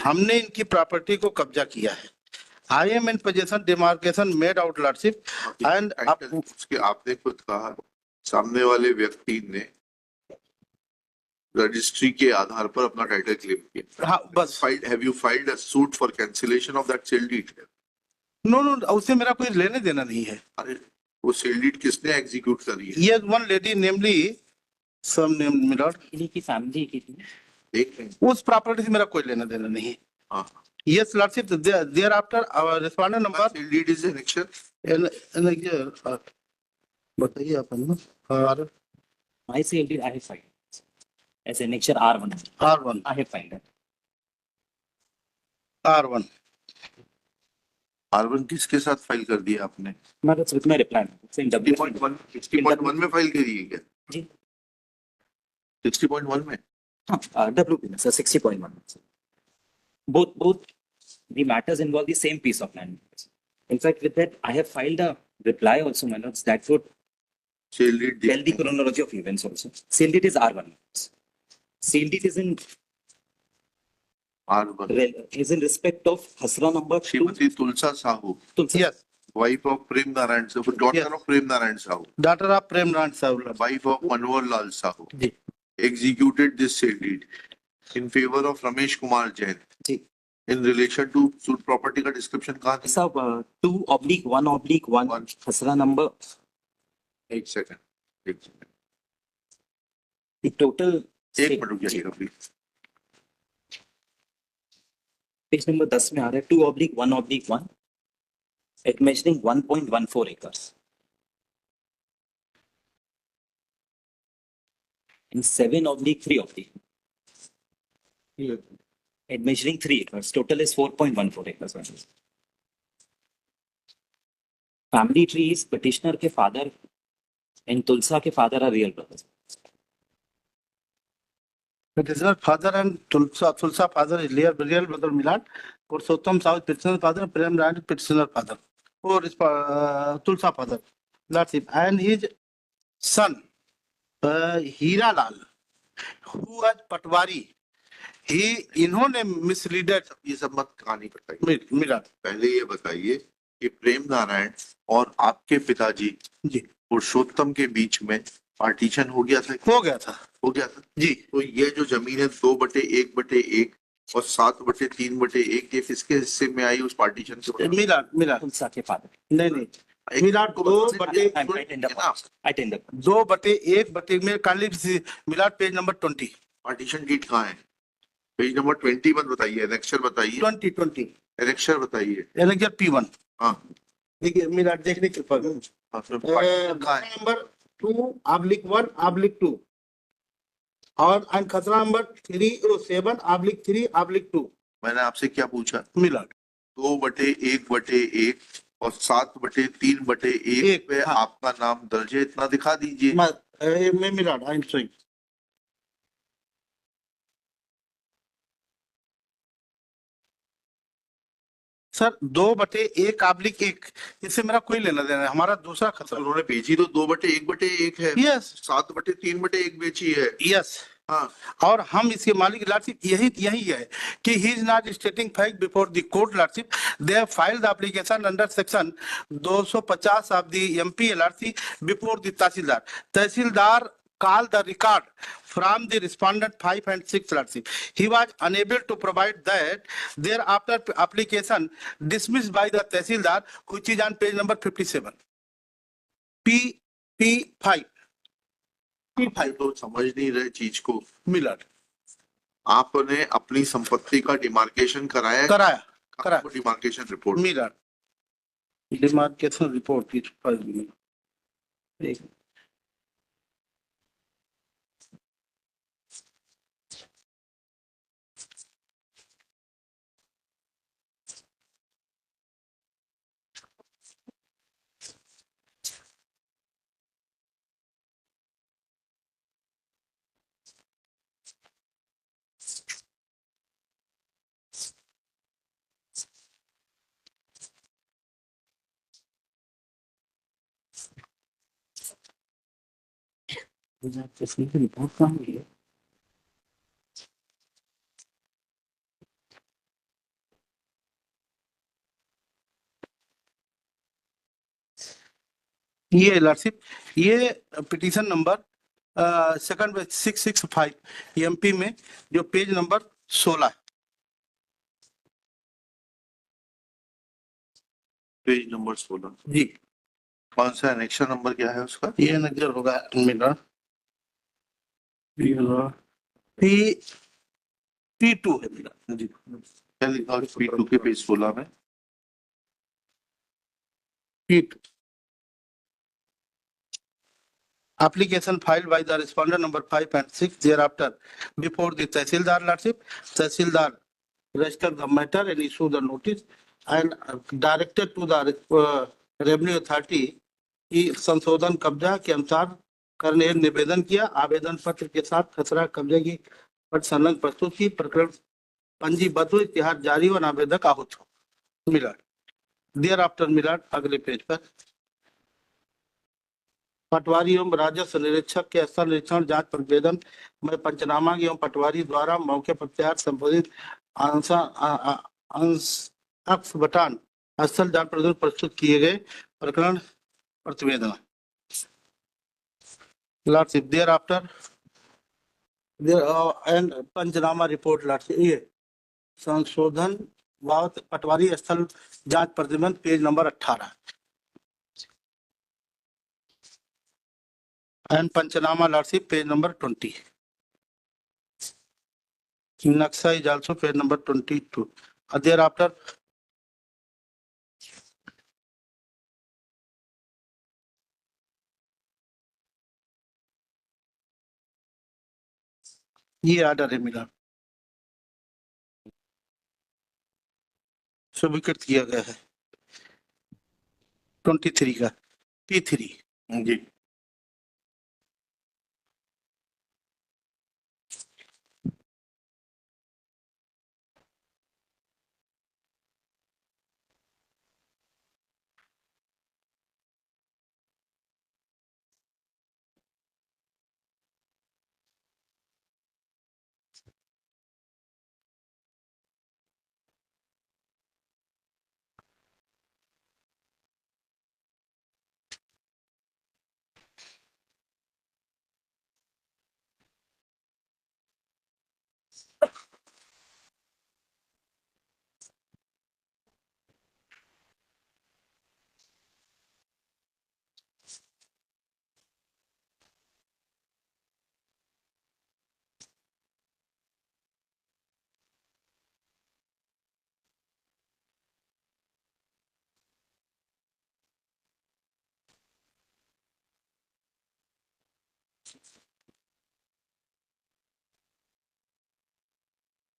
हमने इनकी प्रॉपर्टी को कब्जा किया है। I am in possession demarcation made out lordship and उसके आपने खुद कहा सामने वाले व्यक्ति ने रजिस्ट्री के आधार पर अपना टाइटल क्लेम किया। हाँ बस। Have you filed a suit for cancellation of that sale deed? No no, उससे मेरा कोई लेने देना नहीं है। अरे वो सेल डीड किसने एग्जीक्यूट करी है? ये वन लेडी नेमली सम नेम मिलॉर्ड, इन्हीं की फैमिली की थी। देख रहे हैं। उस प्रॉपर्टी से मेरा कोई लेना देना नहीं है। हाँ। Yes, Lordship, thereafter our respondent number sale deed is annexure. बताइए आप ना। और My sale deed I have filed as annexure R1. R1 I have filed it. R1 R1 किसके साथ फाइल कर दिया आपने? That's with my reply. It's in W. 60.1 में फाइल करी है क्या? जी। 60.1 में? हाँ, WP में, sir, 60.1. Both the matters involve the same piece of land. In fact, with that, I have filed a reply also, my lords, that would sale deed tell the chronology of events also. Sale deed is R1. Sale deed is in R1 respect of Hasra number 2. Shrimati Tulsa Sahu, Tulsi. Yes, wife of Prem Narayan Sahu, daughter Yes. of Prem Narayan Sahu, daughter of Prem Narayan Sahu, wife of Manwar Lal Sahu, ji executed this sale deed in favor of Ramesh Kumar Jain ji. in relation to suit property का description कहाँ था? Sir, 2/1/1 One. Hasra number. एक second The total. एक minute रुक जाइएगा please. Page number 10 में आ रहा है 2/1/1 at measuring 1.14 acres and 7/3 at measuring 3 acres. Total is 4.14 acres. Family tree is petitioner के father and Tulsa के father are real brothers. petitioner father and Tulsa father is real brother Milad, Purushottam Sahu petitioner father, Prem Narayan petitioner father, or Tulsa father, Lordship, and his son Hira Lal, who was Patwari, he इन्होंने मिसलीडेड। ये सब मत कहानी बताइए, मिला पहले ये बताइए कि प्रेम नारायण और आपके पिताजी जी पुरुषोत्तम के बीच में पार्टीशन हो गया था? हो गया था जी। तो ये जो जमीन है 2/1/1 और 7/3/1 ये किसके हिस्से में आई उस पार्टीशन से? मिला Tulsa के father. नहीं मिलाद को 2/1/1 में काली मिलाद पेज नंबर 20। पार्टीशन डीड कहाँ है? पेज नंबर 20 मत बताइए, एनेक्सर बताइए। 20 एनेक्सर बताइए। Annexure P1। हाँ देखिए मिलाद देखने के ऊपर नंबर 2/1/2 और खसरा नंबर 7/3/2। मैंने आपसे क्या पूछा? मिलाद 2/1/1 और 7/3/1 पे हाँ। आपका नाम दर्ज है, इतना दिखा दीजिए। मैं मिलाद आई एम सॉरी। सर 2/1/1 इससे मेरा कोई लेना देना है, हमारा दूसरा खसरा। उन्होंने बेची तो 2/1/1 है। यस 7/3/1 बेची है। यस हाँ, और हम इसके मालिक लॉर्डशिप यही है कि he is not स्टेटिंग fact before the court lordship. They have filed the application under section 250 of the MP LRC before the tehsildar. Tehsildar call the record from the respondent 5 and 6 lordship. He was unable to provide that. Thereafter application dismissed by the Tehsildar, which is on page number 57. P5 तो समझ नहीं रहे चीज को। Miller आपने अपनी संपत्ति का डिमार्केशन कराया? Demarcation report Miller demarcation report report कहाँ हुई है? ये लॉर्डशिप, ये पिटीशन नंबर सेकंड 665 एमपी में जो पेज नंबर 16 पेज नंबर 16। जी, कौन सा एनेक्शन नंबर क्या है उसका? ये नजर होगा मेरा पी P2 है मेरा जी। क्या लिखा है P2 के पेज 16 में? P2 application filed by the respondent number 5 and 6 thereafter before the Tehsildar Lordship. Tehsildar registered the matter and issued the notice and directed to the Revenue Authority की संशोधन कब्जा के अनुसार करने निवेदन किया। आवेदन पत्र के साथ खसरा कब्जे की पट संलग्न प्रस्तुत की, प्रकरण पंजीबद्ध हुई, इतिहास जारी और आवेदक आहूत हो। मिलाड देयर आफ्टर मिलाड अगले पेज पर पटवारी एवं राजस्व निरीक्षक के स्थल निरीक्षण जांच प्रतिवेदन में पंचनामा एवं पटवारी द्वारा मौके पर तैयार संबोधित अंश बटान स्थल जांच प्रतिवेदन प्रस्तुत किए गए। प्रकरण प्रतिवेदन lordship thereafter and panchnama report lordship, ये संशोधन बाबत पटवारी स्थल जांच प्रतिवेदन page number 18 and panchnama lordship page number 20। नक्शा is also page number 22. Thereafter ये आर्डर है मिला, स्वीकृत किया गया है 23 का P3 जी।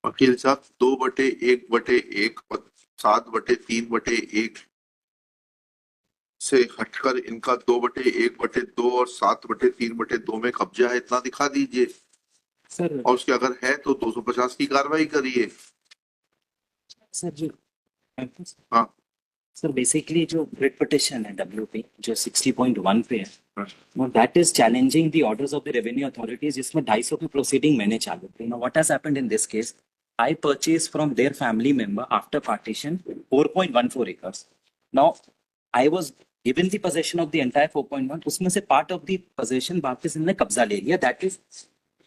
वकील साहब 2/1/1 और 7/3/1 से हटकर इनका 2/1/2 और 7/3/2 में कब्जा है, इतना दिखा दीजिए। सर और उसके अगर है तो 250 की कार्रवाई करिए। सर जी हाँ। सर बेसिकली जो रिट पिटिशन है WP जो 60.1 पे हाँ। है, that is challenging the orders of the revenue authorities, जिसमें 250 की प्रोसीडिंग मैंने चालू की। Now what has happened in this case, I purchased from their family member after partition 4.14 acres. Now, I was given the possession of the entire 4.1. उसमें से part of the possession वापस इन्होंने कब्जा ले लिया, that is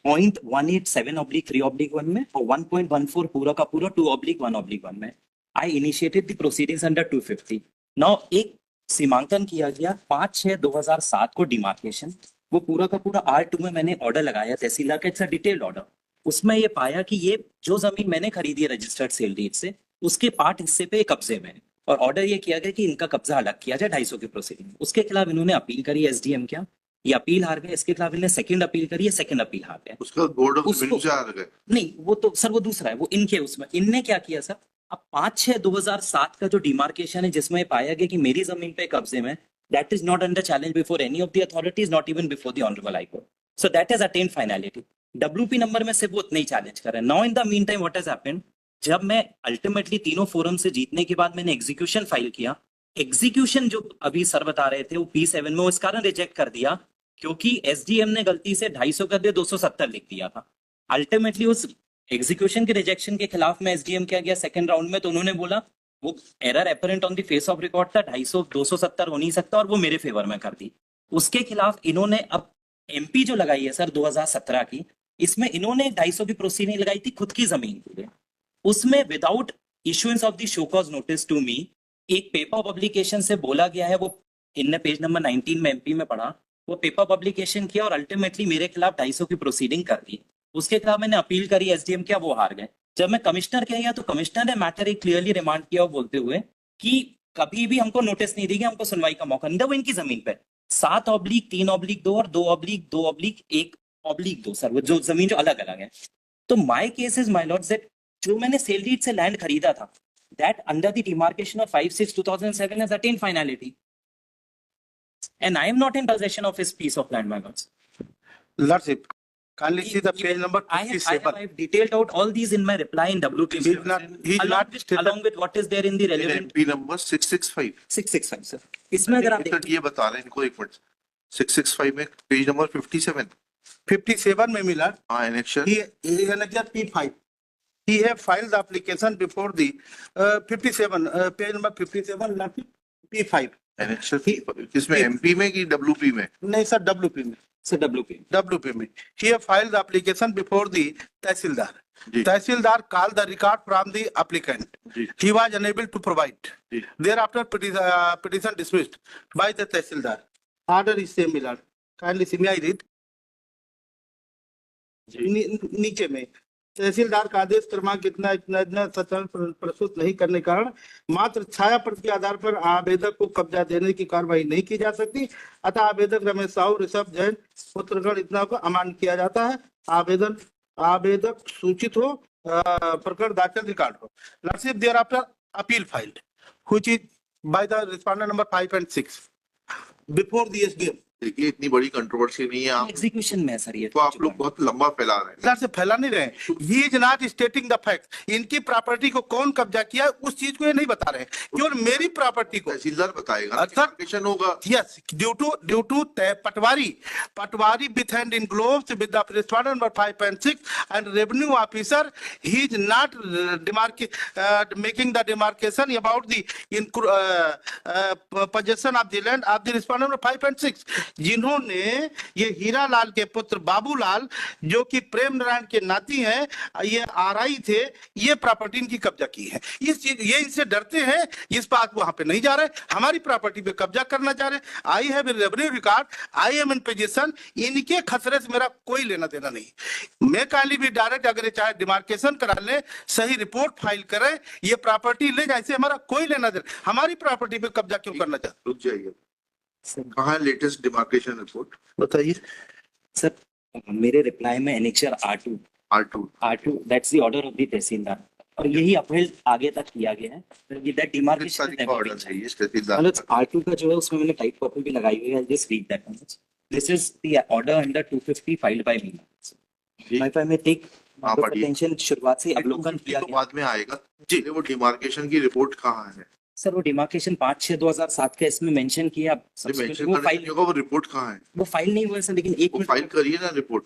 0.187/3/1 में और 1.14 पूरा का पूरा 2/1/1 में। I initiated the proceedings under 250. Now, एक सीमांकन किया गया 5/6/2007 को डिमार्केशन, वो पूरा का पूरा R2 में मैंने ऑर्डर लगाया तहसीलदार का, इट्स अ डिटेल्ड ऑर्डर। उसमें ये पाया कि ये जो जमीन मैंने खरीदी है रजिस्टर्ड सेल डीड से, उसके पार्ट हिस्से पे कब्जे में है और ऑर्डर ये किया गया कि इनका कब्जा अलग किया जाए 250 की प्रोसीडिंग। उसके खिलाफ इन्होंने अपील करी SDM क्या, ये अपील हार गए। इसके खिलाफ इन्होंने सेकंड अपील करी है, सेकंड अपील हार गए। उसका बोर्ड ऑफ उसको- रिव्यू से आ गए। नहीं वो तो सर वो दूसरा है, वो इनके उसमें इनने क्या किया सर, अब 5/6/2007 का जो डिमार्केशन है जिसमें पाया गया कि मेरी जमीन पे कब्जे में, that is not under challenge before any of the authorities, not even before the honourable high court, so that has attend finality. WP number में से वो उतना ही चैलेंज कर रहे हैं। Now in the mean time what has happened, जब मैं ultimately तीनों फोरम से जीतने के बाद मैंने एग्जीक्यूशन फाइल किया, एग्जीक्यूशन जो अभी सर बता रहे थे वो P7 में वो इस कारण रिजेक्ट कर दिया क्योंकि SDM ने गलती से 250 कर दिया, 270 लिख दिया था। अल्टीमेटली उस एग्जीक्यूशन के रिजेक्शन के खिलाफ में SDM क्या गया सेकंड राउंड में, तो उन्होंने बोला वो error apparent on the face of record था, 250 270 हो नहीं सकता, और वो मेरे फेवर में कर दी। उसके खिलाफ इन्होंने अब एमपी जो लगाई है सर 2017 की, इसमें इन्होंने 250 की प्रोसीडिंग लगाई थी खुद की जमीन के लिए। उसमें without issuance of the show cause notice to me, एक पेपर पब्लिकेशन से बोला गया है, वो इनने पेज नंबर 19 में एमपी में पढ़ा, वो पेपर पब्लिकेशन किया और अल्टीमेटली मेरे खिलाफ 250 की प्रोसीडिंग कर दी। उसके खिलाफ मैंने अपील करी, एसडीएम किया, वो हार गए। जब मैं कमिश्नर के गया तो कमिश्नर ने मैटर एक क्लियरली रिमांड किया, बोलते हुए कि कभी भी हमको नोटिस नहीं देगी, हमको सुनवाई का मौका नहीं दिया। वो इनकी जमीन पे 7/3/2 और 2/2/1/2 सर, वो जो जमीन जो अलग अलग है। तो my case is my Lord that जो मैंने सेल डीड से लैंड खरीदा था, that under the demarcation of 5/6/2007 has attend finality and I am not in possession of his piece of land, my lords. Lordship, kindly see the page number I have 57. detailed out all these in my reply in WT He's not stated- along with what is there in the relevant MP number 665। 665 sir. इसमें अगर आप sir ये बता रहे हैं इनको, एक minute, 665 में पेज नंबर 57। 57 में मिला, हाँ, annexation he annexure P5. He have filed the application before the 57, page number 57, Lordship, P5. Annexation किसमें, MP में कि WP में? नहीं सर, WP में, sir WP WP में। He have filed the application before the Tehsildar. Ji. Tehsildar called the record from the applicant. Ji. He was unable to provide. Ji. Thereafter, petition dismissed by the Tehsildar. Order is same, my lord. Kindly see, may I read? नीचे में तहसीलदार का आदेश क्रमांक इतना सचल प्रस्तुत नहीं करने के कारण मात्र छाया प्रति के आधार पर आवेदक को कब्जा देने की कार्रवाई नहीं की जा सकती, अतः आवेदक रमेश साहू, ऋषभ जैन, पुत्रगण इतना को अमान्य किया जाता है। आवेदक सूचित हो, प्रकरण दाखिल रिकॉर्ड हो। Lordship, thereafter appeal filed which is by the respondent number 5 and 6 before the SDM. देखिए इतनी बड़ी कंट्रोवर्सी नहीं है, आप एग्जीक्यूशन में सर ये तो आप लोग बहुत लंबा फैला रहे हैं। इधर से फैला नहीं रहे। He is not stating the fact. इनकी प्रॉपर्टी को कौन कब्जा किया उस चीज को ये नहीं बता रहे, केवल मेरी प्रॉपर्टी को तहसीलदार बताएगा, अच्छा। डिमार्केशन होगा। Yes, due to Patwari with hand in gloves with the respondent number 5 and 6 and revenue officer, he is not making the demarcation about the possession of the land of the respondent number 5 and 6, जिन्होंने ये हीरा लाल के पुत्र बाबूलाल जो कि प्रेम नारायण के नाती हैं, ये आरआई थे, ये प्रॉपर्टी इनकी कब्जा की है। इस चीज ये इनसे डरते हैं, इस बात वहां पे नहीं जा रहे, हमारी प्रॉपर्टी पे कब्जा करना चाह रहे। I have revenue record, I am in position, इनके खतरे से मेरा कोई लेना देना नहीं। मैं काली भी डायरेक्ट अगर चाहे डिमार्केशन करा ले, सही रिपोर्ट फाइल करें, ये प्रॉपर्टी ले जाए, हमारा कोई लेना देना। हमारी प्रॉपर्टी पे कब्जा क्यों करना चाहते? रुक जाइए, कहाँ है लेटेस्ट डिमार्केशन रिपोर्ट? बताइए सर। मेरे रिप्लाई में annexure R2 that's the order of the tehsildar, और यही अपील आगे तक किया गया है। दैट डिमार्केशन ऑर्डर चाहिए तहसीलदार। मतलब R2 का जो है उसमें मैंने टाइप कॉपी भी लगाई हुई है, just read that. This is the order under 250 filed by me. If I may take attention, शुरुआत से अवलोकन किया तो गया। बाद में आएगा जी। वो डिमार्केशन की रिपोर्ट कहाँ है? सर वो डिमार्केशन 5/6/2007 का इसमें मेंशन किया। मेंशन वो करने फाइल की जगह वो रिपोर्ट कहाँ है? वो फाइल नहीं हुआ है सर, लेकिन एक वो मिनट फाइल करिए ना रिपोर्ट।